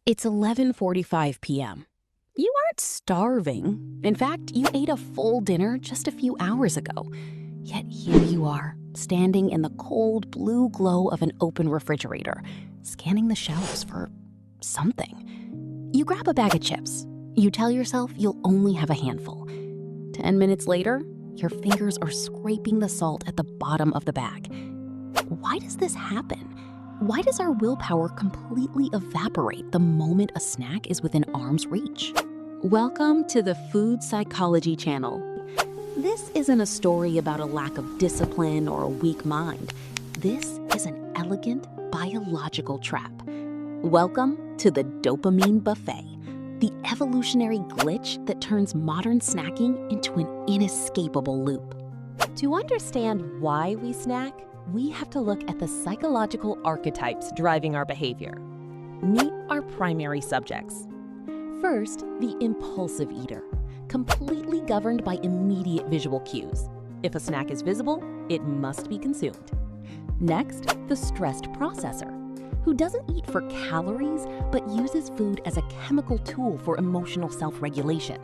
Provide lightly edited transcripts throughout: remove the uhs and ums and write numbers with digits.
It's 11:45 p.m. You aren't starving. In fact, you ate a full dinner just a few hours ago. Yet here you are, standing in the cold blue glow of an open refrigerator, scanning the shelves for something. You grab a bag of chips. You tell yourself you'll only have a handful. 10 minutes later, your fingers are scraping the salt at the bottom of the bag. Why does this happen? Why does our willpower completely evaporate the moment a snack is within arm's reach? Welcome to the Food Psychology Channel. This isn't a story about a lack of discipline or a weak mind. This is an elegant biological trap. Welcome to the Dopamine Buffet, the evolutionary glitch that turns modern snacking into an inescapable loop. To understand why we snack, we have to look at the psychological archetypes driving our behavior. Meet our primary subjects. First, the impulsive eater, completely governed by immediate visual cues. If a snack is visible, it must be consumed. Next, the stressed processor, who doesn't eat for calories, but uses food as a chemical tool for emotional self-regulation.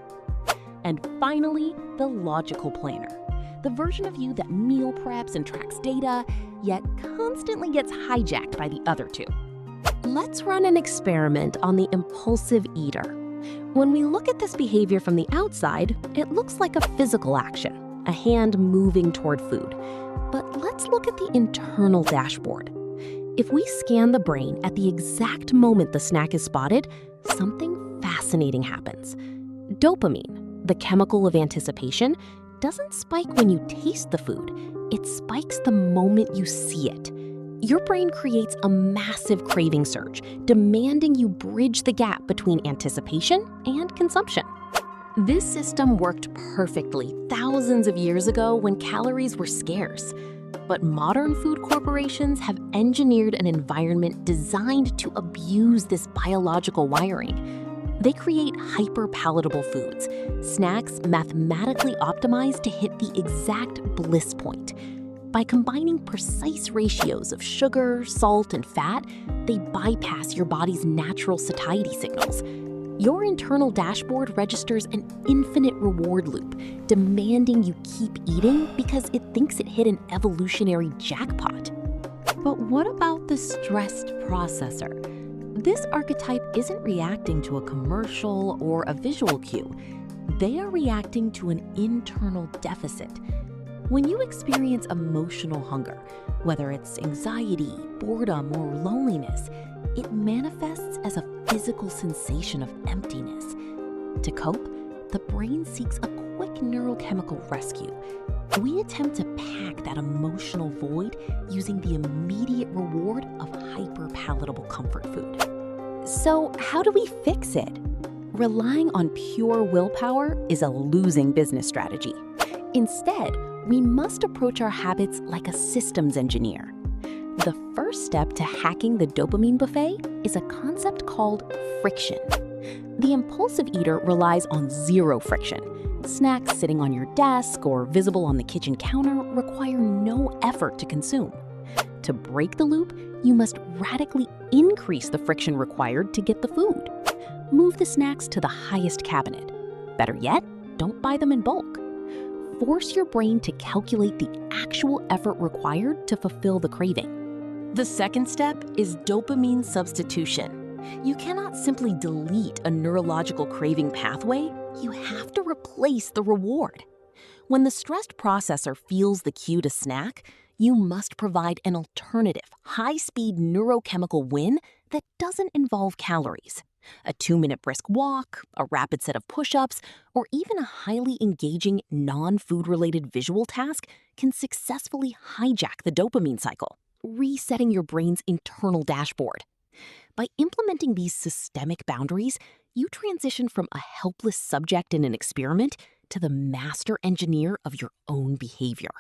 And finally, the logical planner, the version of you that meal preps and tracks data, yet constantly gets hijacked by the other two. Let's run an experiment on the impulsive eater. When we look at this behavior from the outside, it looks like a physical action, a hand moving toward food. But let's look at the internal dashboard. If we scan the brain at the exact moment the snack is spotted, something fascinating happens. Dopamine, the chemical of anticipation, doesn't spike when you taste the food. It spikes the moment you see it. Your brain creates a massive craving surge, demanding you bridge the gap between anticipation and consumption. This system worked perfectly thousands of years ago when calories were scarce. But modern food corporations have engineered an environment designed to abuse this biological wiring. They create hyper-palatable foods, snacks mathematically optimized to hit the exact bliss point. By combining precise ratios of sugar, salt, and fat, they bypass your body's natural satiety signals. Your internal dashboard registers an infinite reward loop, demanding you keep eating because it thinks it hit an evolutionary jackpot. But what about the stressed processor? This archetype isn't reacting to a commercial or a visual cue. They are reacting to an internal deficit. When you experience emotional hunger, whether it's anxiety, boredom, or loneliness, it manifests as a physical sensation of emptiness. To cope, the brain seeks a quick neurochemical rescue. We attempt to pack that emotional void using the immediate reward of hyper-palatable comfort food. So how do we fix it? Relying on pure willpower is a losing business strategy. Instead, we must approach our habits like a systems engineer. The first step to hacking the dopamine buffet is a concept called friction. The impulsive eater relies on zero friction. Snacks sitting on your desk or visible on the kitchen counter require no effort to consume. To break the loop, you must radically increase the friction required to get the food. Move the snacks to the highest cabinet. Better yet, don't buy them in bulk. Force your brain to calculate the actual effort required to fulfill the craving. The second step is dopamine substitution. You cannot simply delete a neurological craving pathway. You have to replace the reward. When the stressed processor feels the cue to snack, you must provide an alternative, high-speed neurochemical win that doesn't involve calories. A 2-minute brisk walk, a rapid set of push-ups, or even a highly engaging non-food-related visual task can successfully hijack the dopamine cycle, resetting your brain's internal dashboard. By implementing these systemic boundaries, you transition from a helpless subject in an experiment to the master engineer of your own behavior.